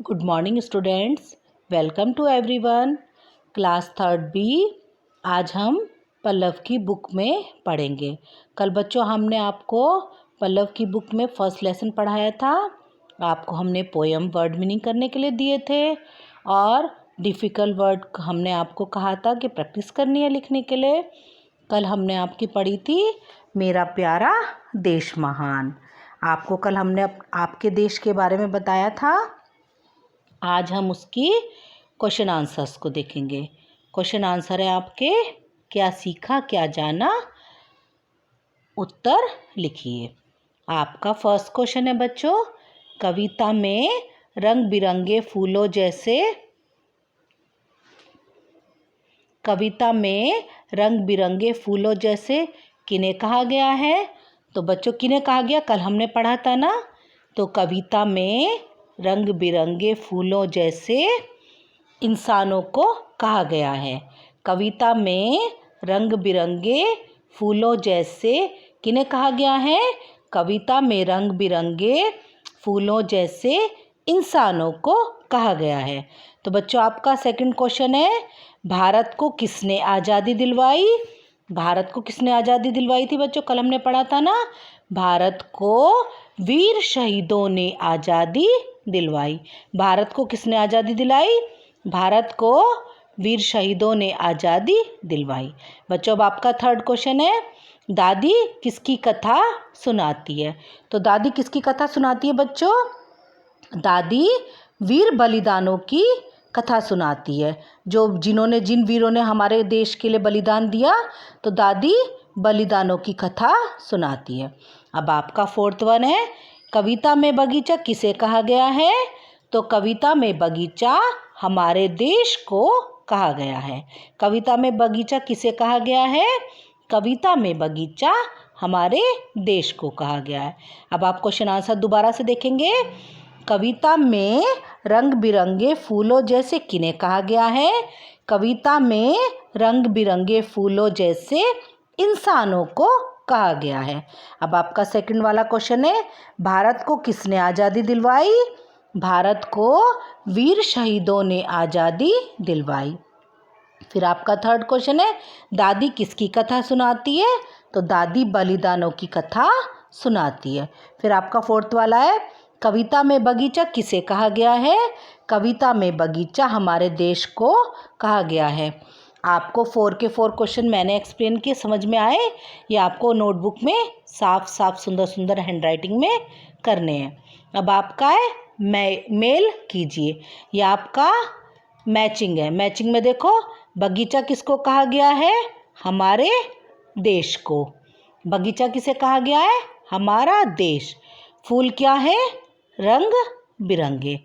Good morning students, welcome to everyone. Class third B. आज हम पल्लव की बुक में पढ़ेंगे। कल बच्चों हमने आपको पल्लव की बुक में फर्स्ट लेसन पढ़ाया था। आपको हमने पोएम वर्ड मीनिंग करने के लिए दिए थे और डिफ़िकल्ट वर्ड हमने आपको कहा था कि प्रैक्टिस करनी है लिखने के लिए। कल हमने आपकी पढ़ी थी मेरा प्यारा देश महान। आपको कल हमने आपके देश के बारे में बताया था। आज हम उसकी क्वेश्चन आंसर्स को देखेंगे। क्वेश्चन आंसर है आपके क्या सीखा क्या जाना, उत्तर लिखिए। आपका फर्स्ट क्वेश्चन है बच्चों, कविता में रंग बिरंगे फूलों जैसे किन्हें कहा गया है। तो बच्चों किन्हें कहा गया, कल हमने पढ़ा था ना। तो कविता में रंग बिरंगे फूलों जैसे इंसानों को कहा गया है। कविता में रंग बिरंगे फूलों जैसे किन्हें कहा गया है। कविता में रंग बिरंगे फूलों जैसे इंसानों को कहा गया है। तो बच्चों आपका सेकंड क्वेश्चन है, भारत को किसने आज़ादी दिलवाई। भारत को किसने आज़ादी दिलवाई थी बच्चों, कल हमने पढ़ा था ना। भारत को वीर शहीदों ने आज़ादी दिलवाई। भारत को किसने आज़ादी दिलाई, भारत को वीर शहीदों ने आज़ादी दिलवाई। बच्चों अब आपका थर्ड क्वेश्चन है, दादी किसकी कथा सुनाती है। तो दादी किसकी कथा सुनाती है बच्चों, दादी वीर बलिदानों की कथा सुनाती है। जिन वीरों ने हमारे देश के लिए बलिदान दिया, तो दादी बलिदानों की कथा सुनाती है। अब आपका फोर्थ वन है, कविता में बगीचा किसे कहा गया है। तो कविता में बगीचा हमारे देश को कहा गया है। कविता में बगीचा किसे कहा गया है, कविता में बगीचा हमारे देश को कहा गया है। अब आप क्वेश्चन आंसर दोबारा से देखेंगे। कविता में रंग बिरंगे फूलों जैसे किन्हें कहा गया है। कविता में रंग बिरंगे फूलों जैसे इंसानों को कहा गया है। अब आपका सेकंड वाला क्वेश्चन है, भारत को किसने आज़ादी दिलवाई। भारत को वीर शहीदों ने आज़ादी दिलवाई। फिर आपका थर्ड क्वेश्चन है, दादी किसकी कथा सुनाती है। तो दादी बलिदानों की कथा सुनाती है। फिर आपका फोर्थ वाला है, कविता में बगीचा किसे कहा गया है। कविता में बगीचा हमारे देश को कहा गया है। आपको 4 के 4 क्वेश्चन मैंने एक्सप्लेन किए, समझ में आए। ये आपको नोटबुक में साफ साफ सुंदर सुंदर हैंडराइटिंग में करने हैं। अब आपका है मेल कीजिए, ये आपका मैचिंग है। मैचिंग में देखो, बगीचा किसको कहा गया है, हमारे देश को। बगीचा किसे कहा गया है, हमारा देश। फूल क्या है, रंग बिरंगे।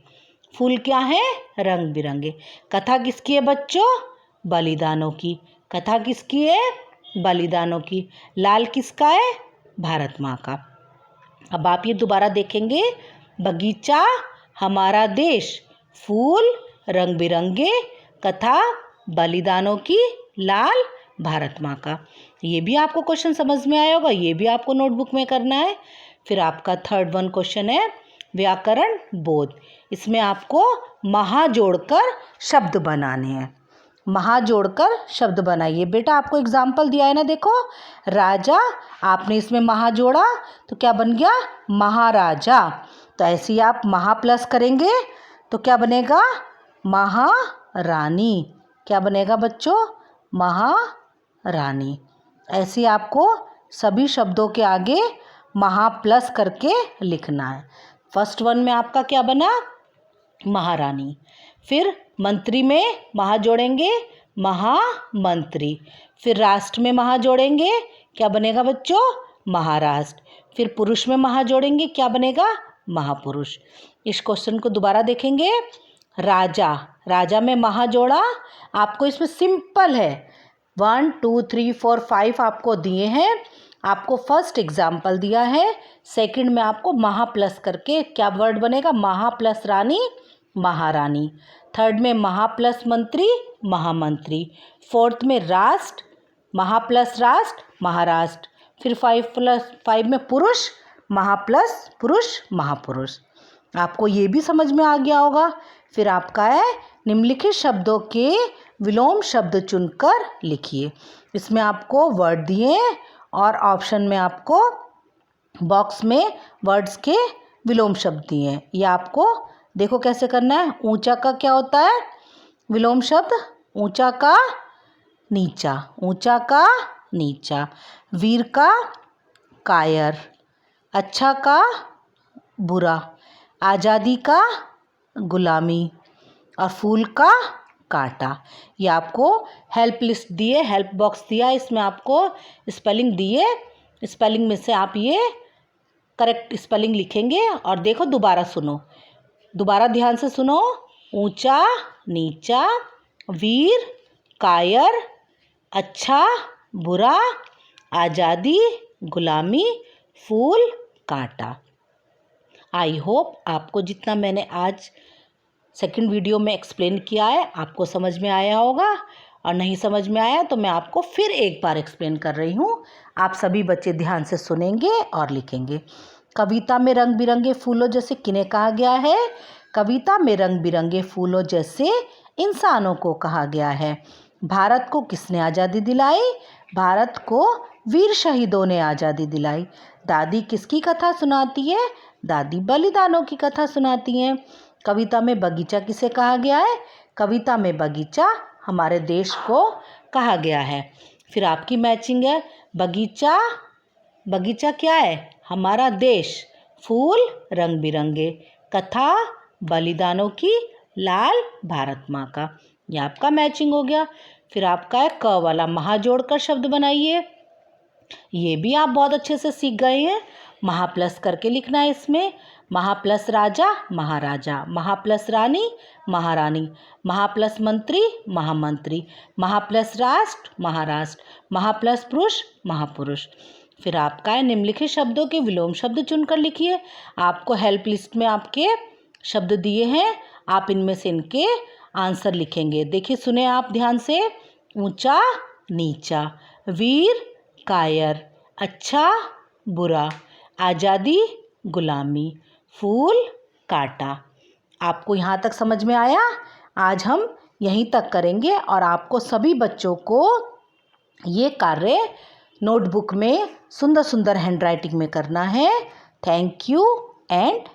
फूल क्या है, रंग बिरंगे। कथा किसकी है बच्चों, बलिदानों की। कथा किसकी है, बलिदानों की। लाल किसका है, भारत माँ का। अब आप ये दोबारा देखेंगे, बगीचा हमारा देश, फूल रंग बिरंगे, कथा बलिदानों की, लाल भारत माँ का। ये भी आपको क्वेश्चन समझ में आया होगा, ये भी आपको नोटबुक में करना है। फिर आपका थर्ड वन क्वेश्चन है व्याकरण बोध। इसमें आपको महा जोड़कर शब्द बनाने हैं। महा जोड़कर शब्द बनाइए। बेटा आपको एग्जाम्पल दिया है ना, देखो राजा, आपने इसमें महा जोड़ा तो क्या बन गया, महाराजा। तो ऐसे ही आप महा प्लस करेंगे तो क्या बनेगा, महारानी। क्या बनेगा बच्चों, महारानी। ऐसे आपको सभी शब्दों के आगे महा प्लस करके लिखना है। फर्स्ट वन में आपका क्या बना, महारानी। फिर मंत्री में महा जोड़ेंगे, महामंत्री। फिर राष्ट्र में महा जोड़ेंगे, क्या बनेगा बच्चों, महाराष्ट्र। फिर पुरुष में महा जोड़ेंगे, क्या बनेगा, महापुरुष। इस क्वेश्चन को दोबारा देखेंगे। राजा, राजा में महा जोड़ा। आपको इसमें सिंपल है, 1 2 3 4 5 आपको दिए हैं। आपको फर्स्ट एग्जाम्पल दिया है, सेकंड में आपको महा प्लस करके क्या वर्ड बनेगा, महा प्लस रानी, महारानी। थर्ड में महा प्लस मंत्री, महामंत्री। फोर्थ में राष्ट्र, महा प्लस राष्ट्र, महाराष्ट्र। फिर 5 + 5 में पुरुष, महा प्लस पुरुष, महापुरुष। आपको ये भी समझ में आ गया होगा। फिर आपका है निम्नलिखित शब्दों के विलोम शब्द चुनकर लिखिए। इसमें आपको वर्ड दिए और ऑप्शन में आपको बॉक्स में वर्ड्स के विलोम शब्द दिए हैं। ये आपको देखो कैसे करना है। ऊंचा का क्या होता है विलोम शब्द? ऊंचा का नीचा, ऊंचा का नीचा। वीर का कायर, अच्छा का बुरा, आज़ादी का गुलामी और फूल का कांटा। ये आपको हेल्प लिस्ट दिए, हेल्प बॉक्स दिया, इसमें आपको स्पेलिंग दिए। स्पेलिंग में से आप ये करेक्ट स्पेलिंग लिखेंगे। और देखो दोबारा सुनो, दोबारा ध्यान से सुनो। ऊंचा नीचा, वीर कायर, अच्छा बुरा, आज़ादी गुलामी, फूल कांटा। आई होप आपको जितना मैंने आज सेकंड वीडियो में एक्सप्लेन किया है आपको समझ में आया होगा। और नहीं समझ में आया तो मैं आपको फिर एक बार एक्सप्लेन कर रही हूँ। आप सभी बच्चे ध्यान से सुनेंगे और लिखेंगे। कविता में रंग बिरंगे फूलों जैसे किन्हें कहा गया है? कविता में रंग बिरंगे फूलों जैसे इंसानों को कहा गया है। भारत को किसने आज़ादी दिलाई? भारत को वीर शहीदों ने आज़ादी दिलाई। दादी किसकी कथा सुनाती है? दादी बलिदानों की कथा सुनाती हैं। कविता में बगीचा किसे कहा गया है? कविता में बगीचा हमारे देश को कहा गया है। फिर आपकी मैचिंग है। बगीचा, बगीचा क्या है? हमारा देश। फूल रंग बिरंगे, कथा बलिदानों की, लाल भारत माँ का। ये आपका मैचिंग हो गया। फिर आपका है क वाला महा जोड़कर शब्द बनाइए। ये भी आप बहुत अच्छे से सीख गए हैं। महा प्लस करके लिखना है इसमें। महा प्लस राजा महाराजा, महा प्लस रानी महारानी, महा प्लस मंत्री महामंत्री, महा प्लस राष्ट्र महाराष्ट्र, महा प्लस पुरुष महापुरुष। फिर आपका है निम्नलिखित शब्दों के विलोम शब्द चुनकर लिखिए। आपको हेल्प लिस्ट में आपके शब्द दिए हैं, आप इनमें से इनके आंसर लिखेंगे। देखिए सुने आप ध्यान से। ऊंचा नीचा, वीर कायर, अच्छा बुरा, आज़ादी गुलामी, फूल कांटा। आपको यहाँ तक समझ में आया? आज हम यहीं तक करेंगे और आपको सभी बच्चों को ये कार्य नोटबुक में सुंदर सुंदर हैंडराइटिंग में करना है। Thank you and